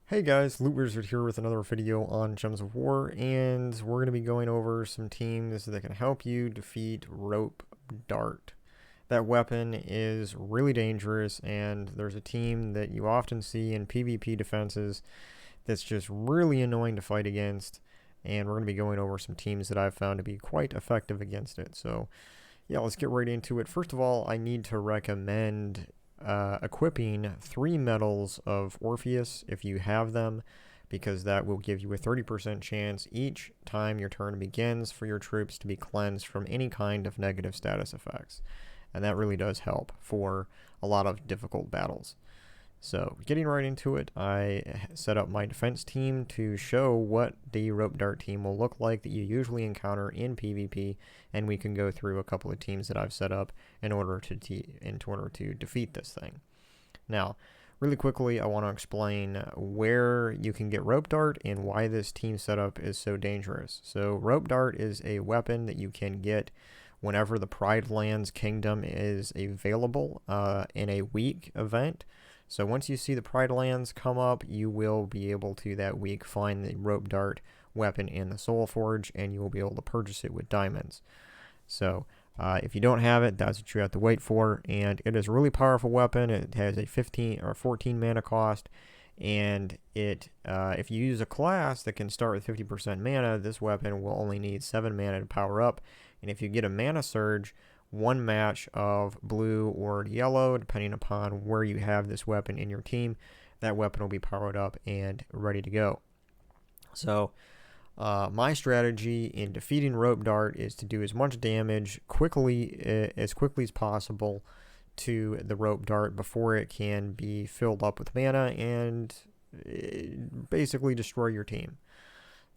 Hey guys, LootWizard here with another video on Gems of War, and we're going to be going over some teams that can help you defeat Rope Dart. That weapon is really dangerous, and there's a team that you often see in PvP defenses that's just really annoying to fight against, and we're going to be going over some teams that I've found to be quite effective against it. So yeah, let's get right into it. First of all, I need to recommend equipping 3 medals of Orpheus if you have them, because that will give you a 30% chance each time your turn begins for your troops to be cleansed from any kind of negative status effects. And that really does help for a lot of difficult battles. So, getting right into it, I set up my defense team to show what the Rope Dart team will look like that you usually encounter in PvP, and we can go through a couple of teams that I've set up in order to defeat this thing. Now, really quickly, I want to explain where you can get Rope Dart and why this team setup is so dangerous. So, Rope Dart is a weapon that you can get whenever the Pride Lands Kingdom is available in a week event. So once you see the Pride Lands come up, you will be able to that week find the Rope Dart weapon in the Soul Forge, and you will be able to purchase it with diamonds. So if you don't have it, that's what you have to wait for, and it is a really powerful weapon. It has a 15 or 14 mana cost, and if you use a class that can start with 50% mana, this weapon will only need 7 mana to power up, and if you get a mana surge, one match of blue or yellow, depending upon where you have this weapon in your team, that weapon will be powered up and ready to go. So my strategy in defeating Rope Dart is to do as much damage as quickly as possible to the Rope Dart before it can be filled up with mana and basically destroy your team.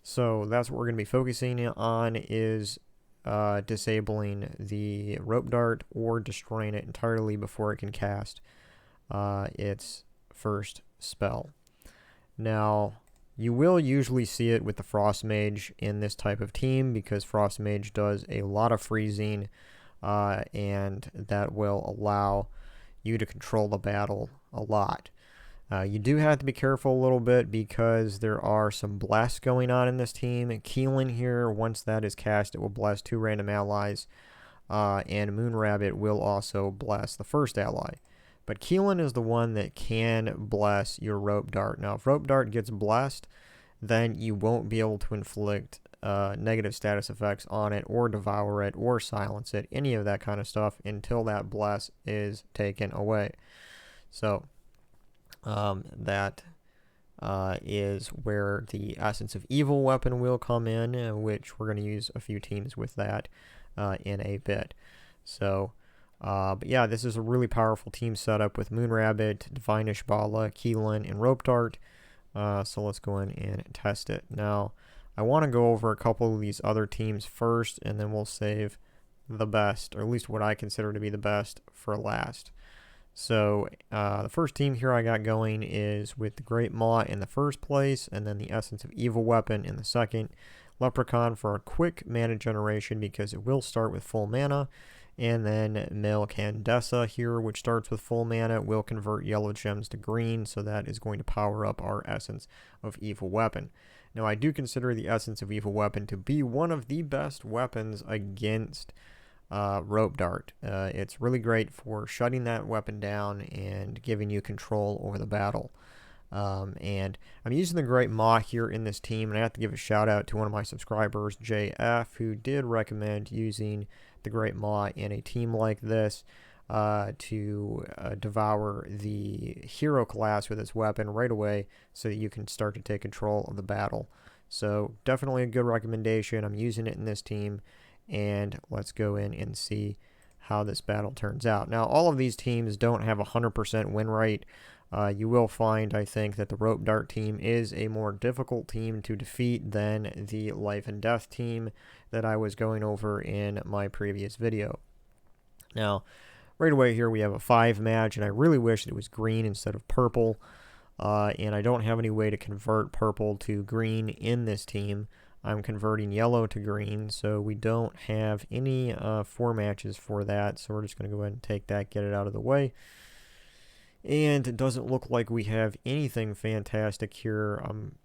So that's what we're going to be focusing on, is disabling the Rope Dart or destroying it entirely before it can cast its first spell. Now, you will usually see it with the Frost Mage in this type of team, because Frost Mage does a lot of freezing, and that will allow you to control the battle a lot. You do have to be careful a little bit, because there are some blasts going on in this team. Keelan here, once that is cast, it will blast 2 random allies, and Moonrabbit will also blast the first ally. But Keelan is the one that can bless your Rope Dart. Now, if Rope Dart gets blessed, then you won't be able to inflict negative status effects on it, or devour it, or silence it, any of that kind of stuff, until that bless is taken away. So that is where the Essence of Evil weapon will come in, which we're going to use a few teams with that in a bit. So, but yeah, this is a really powerful team setup with Moonrabbit, Divine Ishbala, Keelan, and Rope Dart. So let's go in and test it. Now, I want to go over a couple of these other teams first, and then we'll save the best, or at least what I consider to be the best, for last. So the first team here I got going is with the Great Maw in the first place, and then the Essence of Evil weapon in the second. Leprechaun for a quick mana generation, because it will start with full mana, and then Malcandessa here, which starts with full mana, will convert yellow gems to green, so that is going to power up our Essence of Evil weapon. Now, I do consider the Essence of Evil weapon to be one of the best weapons against Rope Dart. It's really great for shutting that weapon down and giving you control over the battle. And I'm using the Great Maw here in this team, and I have to give a shout out to one of my subscribers, JF, who did recommend using the Great Maw in a team like this to devour the hero class with its weapon right away, so that you can start to take control of the battle. So definitely a good recommendation. I'm using it in this team, and let's go in and see how this battle turns out. Now, all of these teams don't have a 100% win rate. You will find, I think, that the Rope Dart team is a more difficult team to defeat than the Life and Death team that I was going over in my previous video. Now, right away here we have a 5 match, and I really wish that it was green instead of purple. And I don't have any way to convert purple to green in this team. I'm converting yellow to green, so we don't have any 4 matches for that, so we're just going to go ahead and take that, get it out of the way. And it doesn't look like we have anything fantastic here.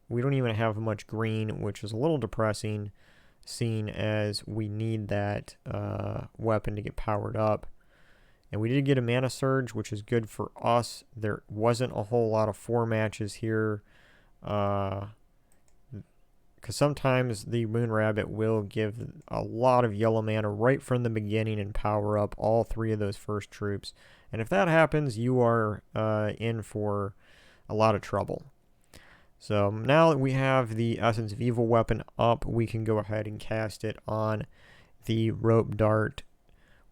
We don't even have much green, which is a little depressing, seeing as we need that weapon to get powered up. And we did get a mana surge, which is good for us. There wasn't a whole lot of 4 matches here. Because sometimes the Moon Rabbit will give a lot of yellow mana right from the beginning and power up all 3 of those first troops. And if that happens, you are in for a lot of trouble. So now that we have the Essence of Evil weapon up, we can go ahead and cast it on the Rope Dart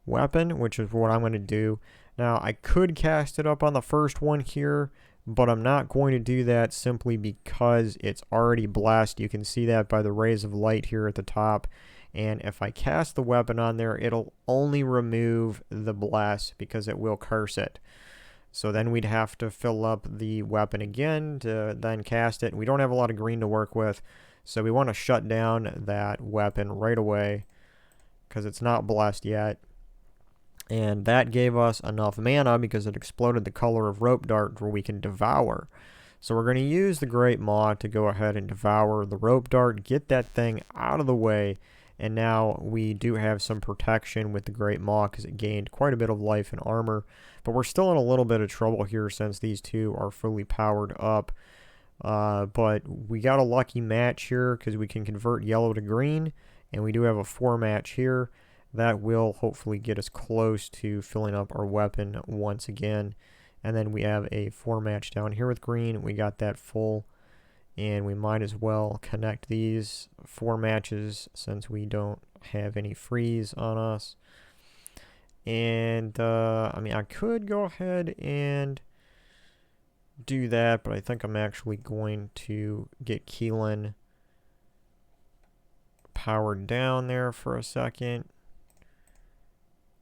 weapon, which is what I'm going to do. Now, I could cast it up on the first one here, but I'm not going to do that simply because it's already blessed. You can see that by the rays of light here at the top. And if I cast the weapon on there, it'll only remove the bless because it will curse it. So then we'd have to fill up the weapon again to then cast it. We don't have a lot of green to work with, so we want to shut down that weapon right away because it's not blessed yet. And that gave us enough mana because it exploded the color of Rope Dart where we can devour. So we're going to use the Great Maw to go ahead and devour the Rope Dart, get that thing out of the way. And now we do have some protection with the Great Maw because it gained quite a bit of life and armor. But we're still in a little bit of trouble here since these two are fully powered up. But we got a lucky match here because we can convert yellow to green. And we do have a 4 match here. That will hopefully get us close to filling up our weapon once again. And then we have a 4 match down here with green. We got that full. And we might as well connect these 4 matches since we don't have any freeze on us. And, I mean, I could go ahead and do that, but I think I'm actually going to get Keelan powered down there for a second.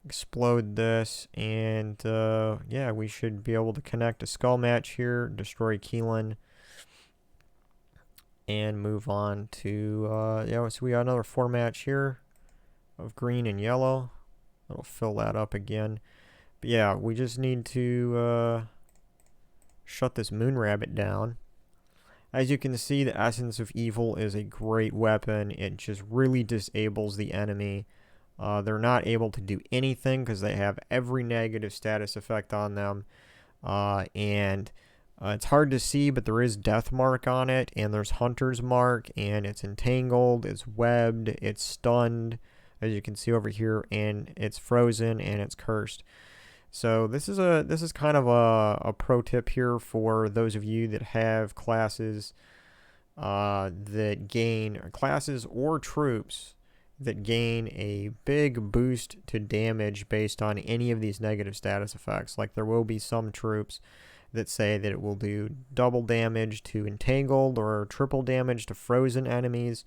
Explode this, and, yeah, we should be able to connect a skull match here, destroy Keelan. And move on to, yeah, so we got another 4 match here of green and yellow. That'll fill that up again. But yeah, we just need to shut this Moon Rabbit down. As you can see, the Essence of Evil is a great weapon. It just really disables the enemy. They're not able to do anything because they have every negative status effect on them. It's hard to see, but there is Death Mark on it, and there's Hunter's Mark, and it's entangled, it's webbed, it's stunned, as you can see over here, and it's frozen, and it's cursed. So this is kind of a pro tip here for those of you that have classes that gain classes or troops that gain a big boost to damage based on any of these negative status effects. Like there will be some troops that say that it will do double damage to entangled or triple damage to frozen enemies.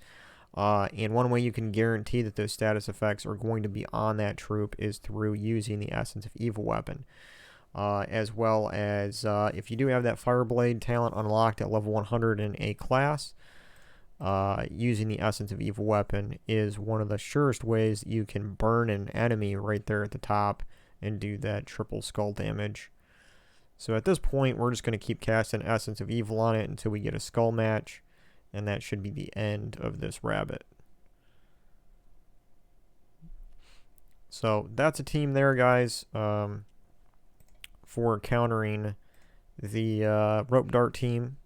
And one way you can guarantee that those status effects are going to be on that troop is through using the Essence of Evil weapon. As well as if you do have that Fireblade talent unlocked at level 100 in a class, using the Essence of Evil weapon is one of the surest ways that you can burn an enemy right there at the top and do that triple skull damage. So at this point, we're just going to keep casting Essence of Evil on it until we get a skull match, and that should be the end of this rabbit. So that's a team there, guys, for countering the Rope Dart team.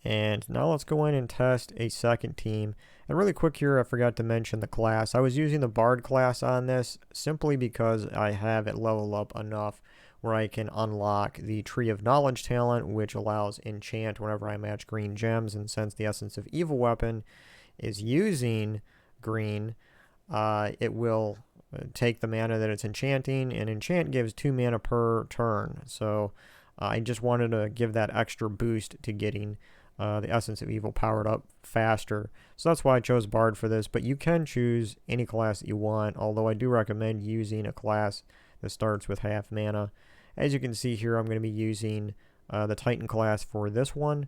And now let's go in and test a second team. And really quick here, I forgot to mention the class. I was using the Bard class on this simply because I have it leveled up enough where I can unlock the Tree of Knowledge talent, which allows enchant whenever I match green gems. And since the Essence of Evil weapon is using green, it will take the mana that it's enchanting, and enchant gives 2 mana per turn. So I just wanted to give that extra boost to getting the Essence of Evil powered up faster. So that's why I chose Bard for this, but you can choose any class that you want, although I do recommend using a class that starts with half mana. As you can see here, I'm going to be using the Titan class for this one,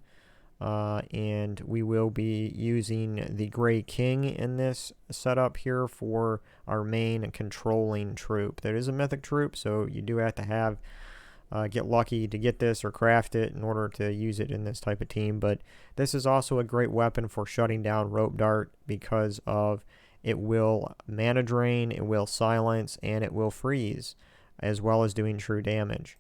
and we will be using the Grey King in this setup here for our main controlling troop. That is a mythic troop, so you do have to have get lucky to get this or craft it in order to use it in this type of team. But this is also a great weapon for shutting down Rope Dart because of it will mana drain, it will silence, and it will freeze, as well as doing true damage.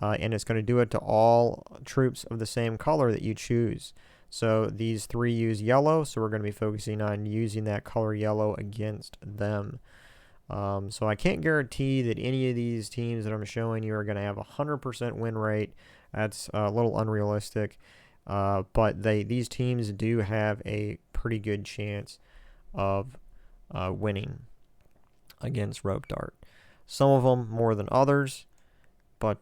And it's going to do it to all troops of the same color that you choose. So these 3 use yellow, so we're going to be focusing on using that color yellow against them. So I can't guarantee that any of these teams that I'm showing you are going to have a 100% win rate. That's a little unrealistic. But these teams do have a pretty good chance of winning against Rope Dart. Some of them more than others. But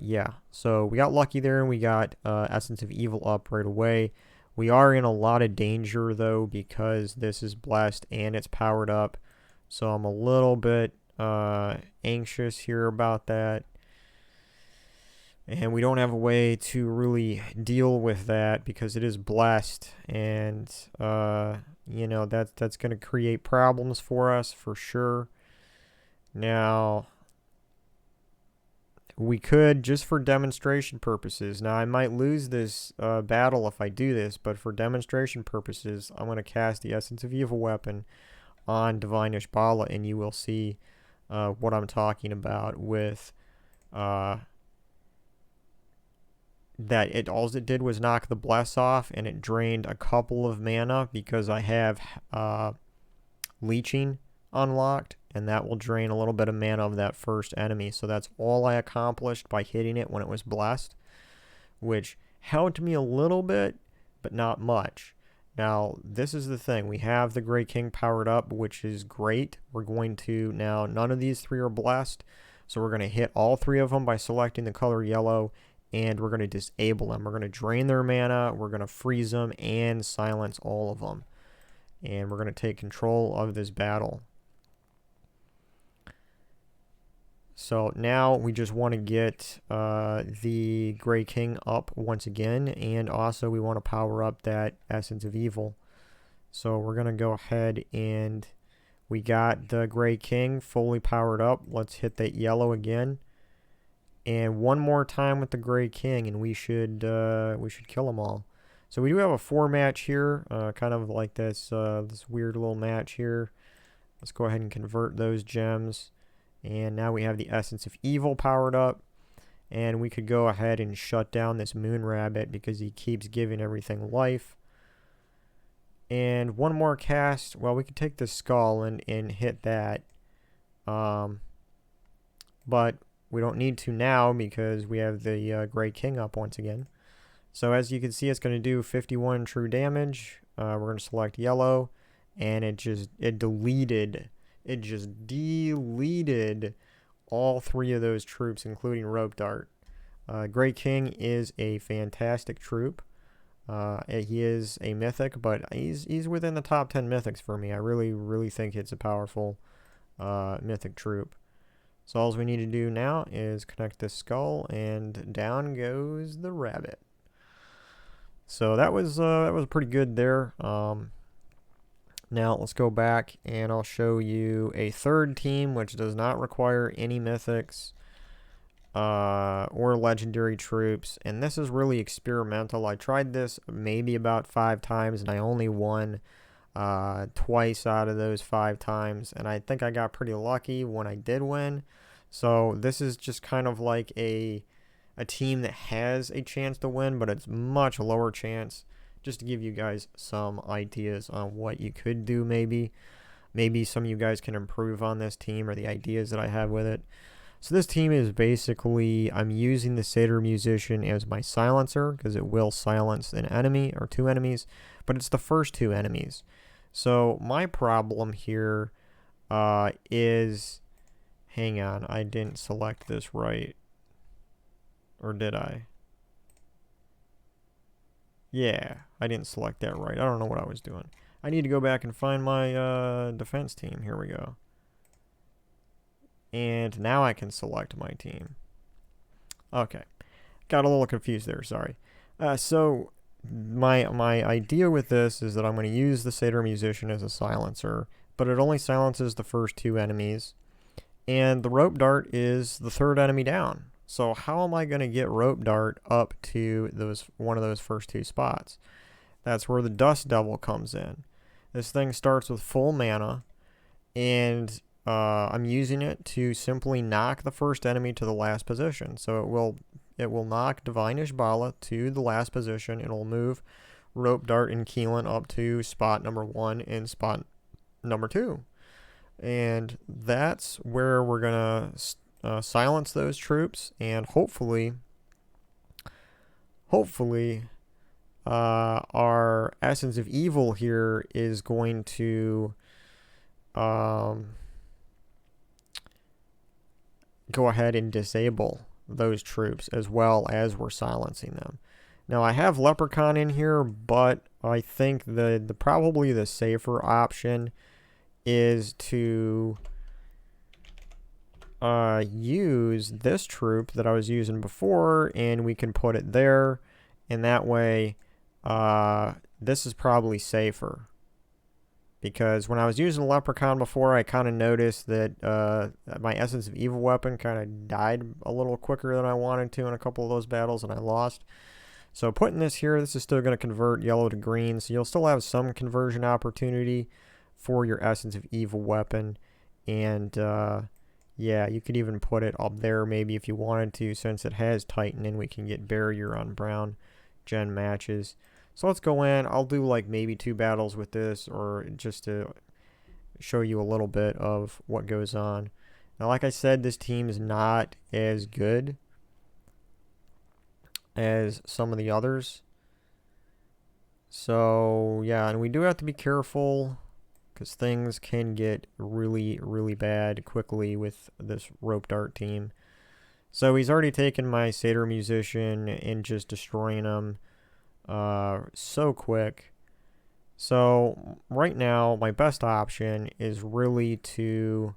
yeah, so we got lucky there, and we got Essence of Evil up right away. We are in a lot of danger, though, because this is blessed and it's powered up. So I'm a little bit anxious here about that. And we don't have a way to really deal with that because it is blessed. And, you know, that's going to create problems for us for sure. Now, we could, just for demonstration purposes, now I might lose this battle if I do this, but for demonstration purposes, I'm going to cast the Essence of Evil weapon on Divine Ishbala, and you will see what I'm talking about with that. All it did was knock the bless off, and it drained a couple of mana because I have leeching unlocked, and that will drain a little bit of mana of that first enemy. So that's all I accomplished by hitting it when it was blessed, which helped me a little bit, but not much. Now, this is the thing. We have the Grey King powered up, which is great. We're going to, now, none of these 3 are blessed, so we're going to hit all 3 of them by selecting the color yellow, and we're going to disable them. We're going to drain their mana, we're going to freeze them, and silence all of them. And we're going to take control of this battle. So now we just want to get the Grey King up once again, and also we want to power up that Essence of Evil. So we're going to go ahead, and we got the Grey King fully powered up. Let's hit that yellow again. And one more time with the Grey King, and we should kill them all. So we do have a 4-match here, kind of like this weird little match here. Let's go ahead and convert those gems. And now we have the Essence of Evil powered up. And we could go ahead and shut down this Moon Rabbit because he keeps giving everything life. And one more cast. Well, we could take the skull and hit that. But we don't need to now because we have the Grey King up once again. So as you can see, it's going to do 51 true damage. We're going to select yellow. And it just deleted all 3 of those troops, including Rope Dart. Grey King is a fantastic troop. He is a mythic, but he's within the top 10 mythics for me. I really think it's a powerful mythic troop. So all we need to do now is connect this skull, and down goes the rabbit. So that was pretty good there. Now let's go back and I'll show you a third team which does not require any mythics or legendary troops, and this is really experimental. I tried this maybe about 5 times and I only won twice out of those 5 times, and I think I got pretty lucky when I did win. So this is just kind of like a team that has a chance to win, but it's much lower chance. Just to give you guys some ideas on what you could do, maybe some of you guys can improve on this team or the ideas that I have with it. So this team is basically, I'm using the Satyr Musician as my silencer because it will silence an enemy or 2 enemies, but it's the first 2 enemies. So my problem here is, hang on, I didn't select this right, or did I? Yeah, I didn't select that right. I don't know what I was doing. I need to go back and find my defense team. Here we go. And now I can select my team. Okay. Got a little confused there, sorry. So my idea with this is that I'm going to use the Satyr Musician as a silencer, but it only silences the first 2 enemies. And the Rope Dart is the 3rd enemy down. So how am I going to get Rope Dart up to one of those first 2 spots? That's where the Dust Devil comes in. This thing starts with full mana, and I'm using it to simply knock the first enemy to the last position. So it will knock Divine Ishbala to the last position. It'll move Rope Dart and Keelan up to spot number 1 and spot number 2. And that's where we're going to silence those troops, and hopefully our Essence of Evil here is going to go ahead and disable those troops as well as we're silencing them. Now I have Leprechaun in here, but I think probably the safer option is to use this troop that I was using before, and we can put it there, and that way this is probably safer. Because when I was using Leprechaun before, I kind of noticed that my Essence of Evil weapon kind of died a little quicker than I wanted to in a couple of those battles, and I lost. So putting this here, this is still going to convert yellow to green, so you'll still have some conversion opportunity for your Essence of Evil weapon. And yeah, you could even put it up there maybe if you wanted to, since it has Titan, and we can get barrier on brown gen matches. So let's go in. I'll do like maybe 2 battles with this, or just to show you a little bit of what goes on. Now, like I said, this team is not as good as some of the others. So yeah, and we do have to be careful, because things can get really, really bad quickly with this Rope Dart team. So he's already taken my Satyr Musician and just destroying him so quick. So right now, my best option is really to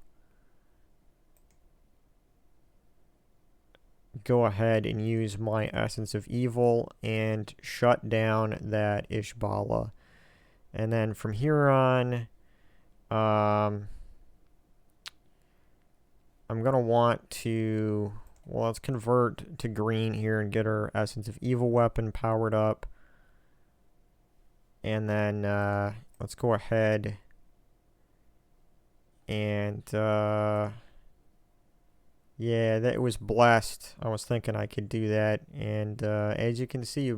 go ahead and use my Essence of Evil and shut down that Ishbala. And then from here on, I'm going to want to, well, let's convert to green here and get our Essence of Evil weapon powered up. And then let's go ahead and, yeah, that was blessed. I was thinking I could do that. And as you can see,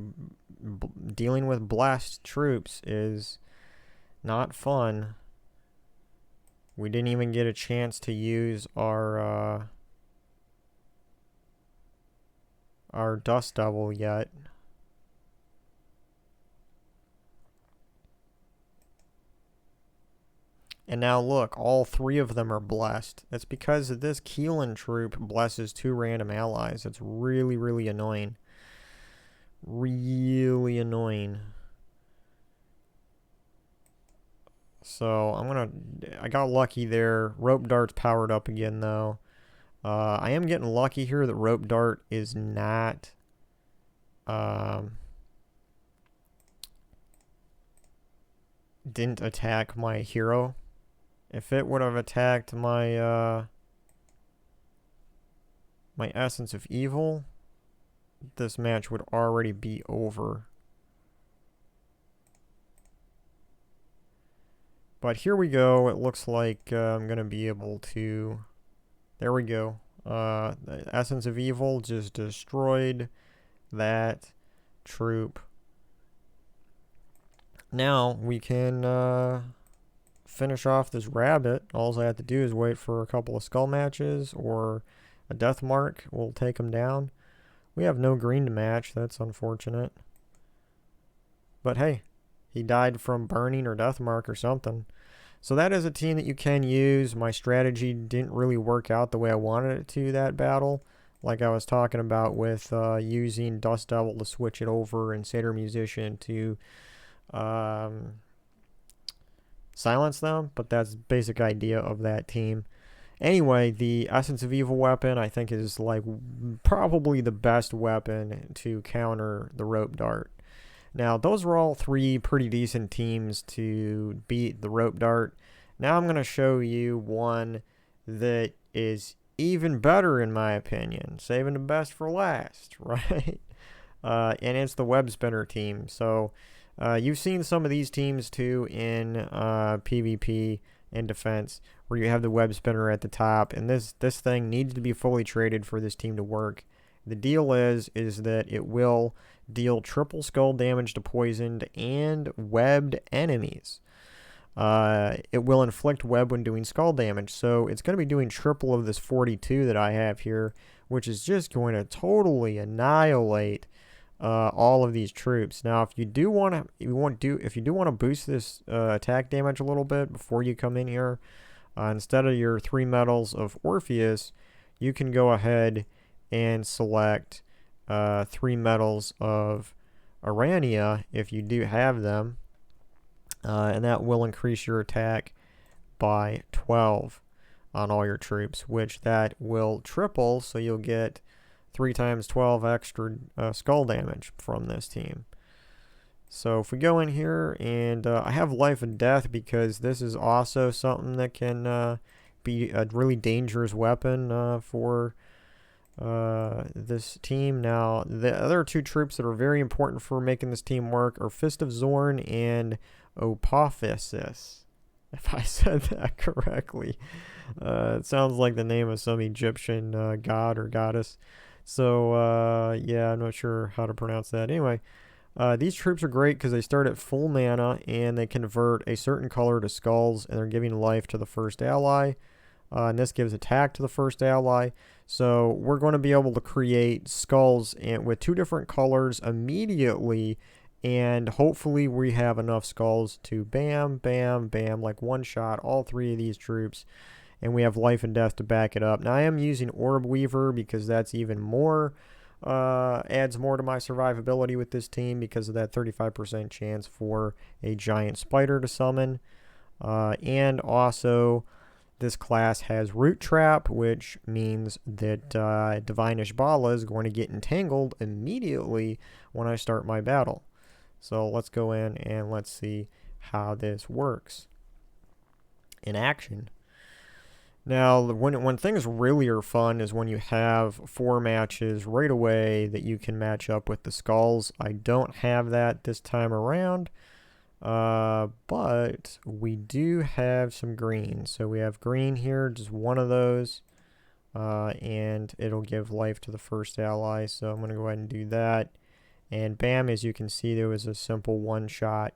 dealing with blessed troops is not fun. We didn't even get a chance to use our Dust Devil yet. And now look, all 3 of them are blessed. That's because this Keelan troop blesses 2 random allies. It's really, really annoying. Really annoying. So I got lucky there. Rope Dart's powered up again though. I am getting lucky here that Rope Dart is not didn't attack my hero. If it would have attacked my my Essence of Evil, this match would already be over. But here we go. It looks like I'm going to be able to... There we go. The Essence of Evil just destroyed that troop. Now we can finish off this rabbit. All I have to do is wait for a couple of skull matches or a death mark. We'll take him down. We have no green to match. That's unfortunate. But hey, he died from burning or death mark or something. So that is a team that you can use. My strategy didn't really work out the way I wanted it to that battle. Like I was talking about with using Dust Devil to switch it over and Satyr Musician to silence them. But that's the basic idea of that team. Anyway, the Essence of Evil weapon I think is like probably the best weapon to counter the Rope Dart. Now, those were all 3 pretty decent teams to beat the Rope Dart. Now I'm going to show you one that is even better in my opinion. Saving the best for last, right? And it's the Webspinner team. So you've seen some of these teams too in PvP and defense, where you have the Webspinner at the top, and this thing needs to be fully traded for this team to work. The deal is that it will deal triple skull damage to poisoned and webbed enemies. It will inflict web when doing skull damage, so it's going to be doing triple of this 42 that I have here, which is just going to totally annihilate all of these troops. Now, if you do want to boost this attack damage a little bit before you come in here, instead of your 3 medals of Orpheus, you can go ahead and select 3 medals of Arania if you do have them, and that will increase your attack by 12 on all your troops, which that will triple, so you'll get 3 times 12 extra skull damage from this team. So if we go in here, and I have life and death because this is also something that can be a really dangerous weapon for this team. Now, the other 2 troops that are very important for making this team work are Fist of Zorn and Apophisis, if I said that correctly. It sounds like the name of some Egyptian god or goddess. So, yeah, I'm not sure how to pronounce that. Anyway, these troops are great because they start at full mana and they convert a certain color to skulls, and they're giving life to the first ally. And this gives attack to the first ally. So we're going to be able to create skulls with 2 different colors immediately, and hopefully we have enough skulls to bam, bam, bam, like one shot all 3 of these troops, and we have life and death to back it up. Now I am using Orb Weaver because that's even more, adds more to my survivability with this team because of that 35% chance for a giant spider to summon. And also, this class has Root Trap, which means that Divine Ishbala is going to get entangled immediately when I start my battle. So let's go in and let's see how this works in action. Now, when things really are fun is when you have 4 matches right away that you can match up with the skulls. I don't have that this time around. But we do have some green. So we have green here, just one of those, and it'll give life to the first ally. So I'm going to go ahead and do that. And bam, as you can see, there was a simple one shot.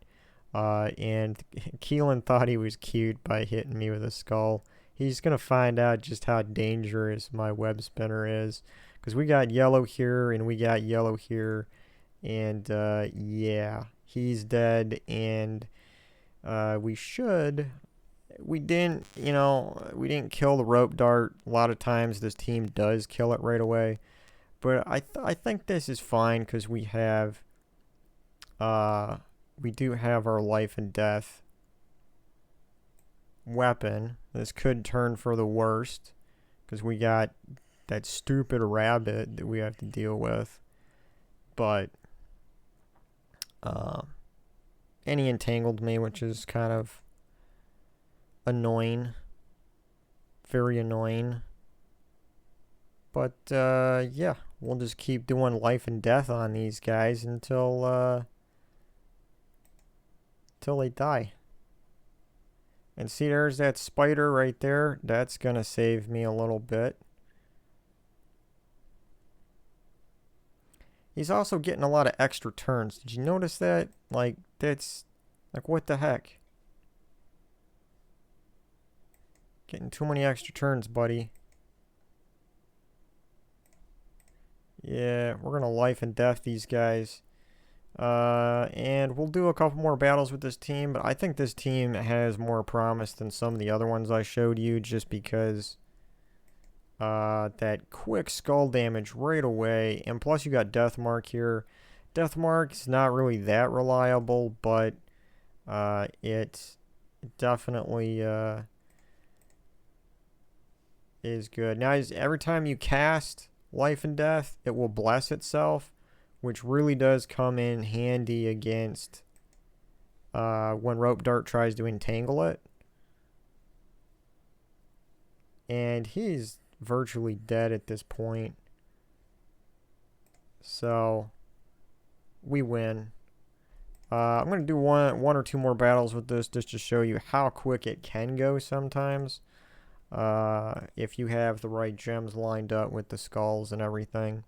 And Keelan thought he was cute by hitting me with a skull. He's going to find out just how dangerous my web spinner is, because we got yellow here and we got yellow here. And yeah, he's dead, and we didn't kill the rope dart. A lot of times this team does kill it right away, but I think this is fine because we do have our life and death weapon. This could turn for the worst because we got that stupid rabbit that we have to deal with, but and he entangled me, which is kind of annoying. Very annoying. But, yeah, we'll just keep doing life and death on these guys until they die. And see, there's that spider right there. That's gonna save me a little bit. He's also getting a lot of extra turns. Did you notice that? Like, that's... Like, what the heck? Getting too many extra turns, buddy. Yeah, we're going to life and death these guys. And we'll do a couple more battles with this team, but I think this team has more promise than some of the other ones I showed you, just because... that quick skull damage right away, and plus you got Deathmark here. Deathmark's not really that reliable, but it definitely is good. Now, every time you cast Life and Death, it will bless itself, which really does come in handy against when Rope Dart tries to entangle it. And he's virtually dead at this point. So we win. I'm going to do one or two more battles with this just to show you how quick it can go sometimes. If you have the right gems lined up with the skulls and everything.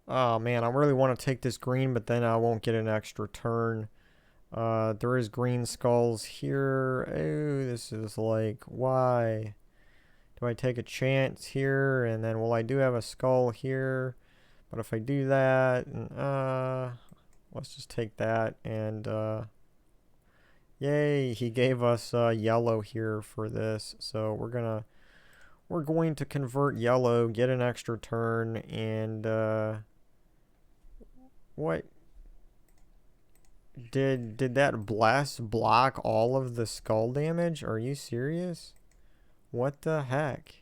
Oh man, I really want to take this green, but then I won't get an extra turn. There is green skulls here. Oh, this is like, why? Do I take a chance here? And then, well, I do have a skull here. But if I do that, let's just take that. And, yay, he gave us yellow here for this. So we're going to convert yellow, get an extra turn, and, what? Did that bless block all of the skull damage? Are you serious? What the heck?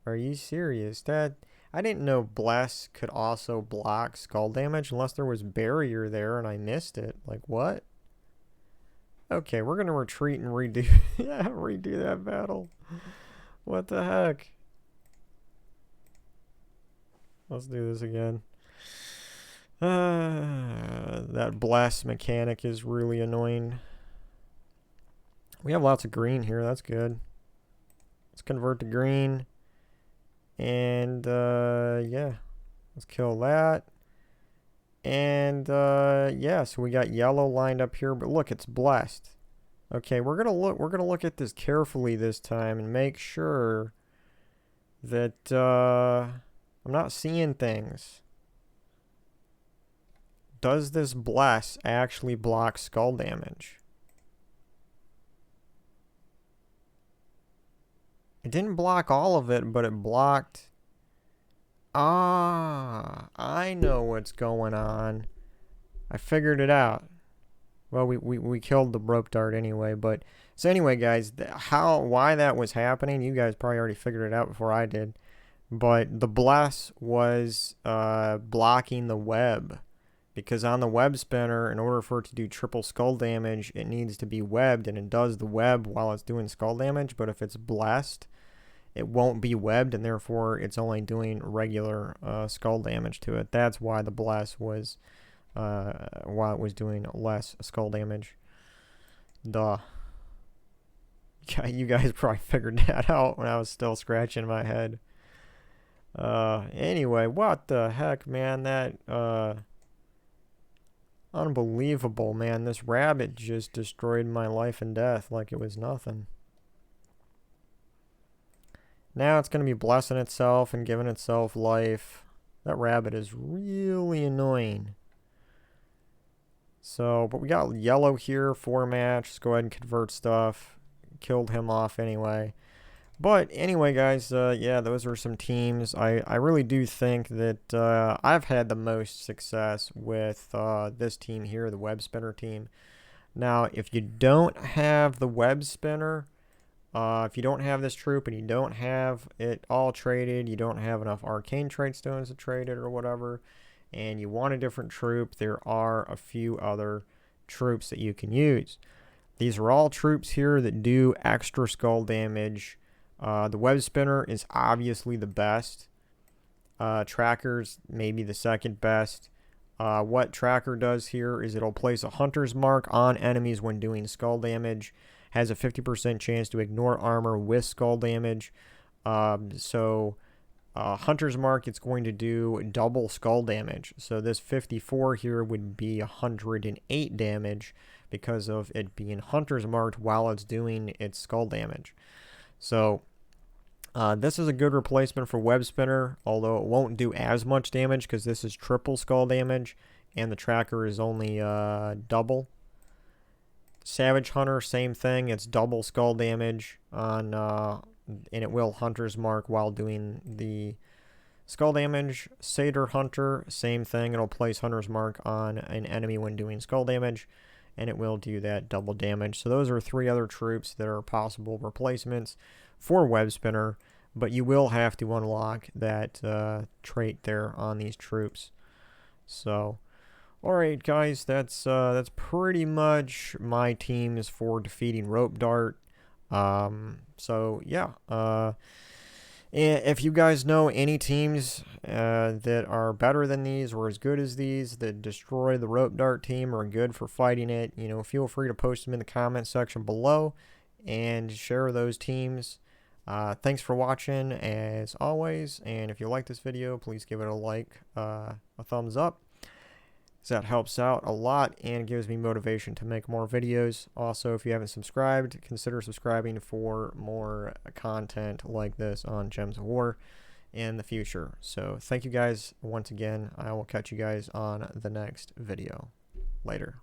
Are you serious? I didn't know bless could also block skull damage unless there was barrier there and I missed it. Like what? Okay, we're gonna retreat and redo redo that battle. What the heck? Let's do this again. That blast mechanic is really annoying. We have lots of green here. That's good. Let's convert to green. And, yeah. Let's kill that. And, yeah, so we got yellow lined up here. But look, it's blessed. Okay, we're gonna look at this carefully this time and make sure that, I'm not seeing things. Does this bless actually block skull damage? It didn't block all of it, but it blocked... Ah, I know what's going on. I figured it out. Well, we killed the rope dart anyway, but... So anyway, guys, why that was happening, you guys probably already figured it out before I did. But the bless was blocking the web. Because on the web spinner, in order for it to do triple skull damage, it needs to be webbed, and it does the web while it's doing skull damage. But if it's blessed, it won't be webbed, and therefore it's only doing regular skull damage to it. That's why the bless was, why it was doing less skull damage. Duh. You guys probably figured that out when I was still scratching my head. Anyway, what the heck, man? That, unbelievable, man. This rabbit just destroyed my life and death like it was nothing. Now it's going to be blessing itself and giving itself life. That rabbit is really annoying. So, but we got yellow here for a match. Let's go ahead and convert stuff. Killed him off anyway. But anyway, guys, yeah, those are some teams. I really do think that I've had the most success with this team here, the Webspinner team. Now, if you don't have the Webspinner, if you don't have this troop and you don't have it all traded, you don't have enough arcane trade stones to trade it or whatever, and you want a different troop, there are a few other troops that you can use. These are all troops here that do extra skull damage. The web spinner is obviously the best. Tracker's maybe the second best. What Tracker does here is it'll place a hunter's mark on enemies when doing skull damage. Has a 50% chance to ignore armor with skull damage. So hunter's mark, it's going to do double skull damage. So this 54 here would be 108 damage because of it being hunter's marked while it's doing its skull damage. So this is a good replacement for Web Spinner, although it won't do as much damage because this is triple skull damage and the Tracker is only double. Savage Hunter, same thing. It's double skull damage on, and it will Hunter's Mark while doing the skull damage. Satyr Hunter, same thing. It'll place Hunter's Mark on an enemy when doing skull damage, and it will do that double damage. So those are three other troops that are possible replacements for Web Spinner, but you will have to unlock that trait there on these troops. So, alright guys, that's pretty much my teams for defeating Rope Dart. So yeah, and if you guys know any teams that are better than these or as good as these that destroy the rope dart team or are good for fighting it, feel free to post them in the comment section below and share those teams. Thanks for watching as always, and if you like this video, please give it a like, a thumbs up. That helps out a lot and gives me motivation to make more videos. Also, if you haven't subscribed, consider subscribing for more content like this on Gems of War in the future. So thank you guys once again. I will catch you guys on the next video. Later.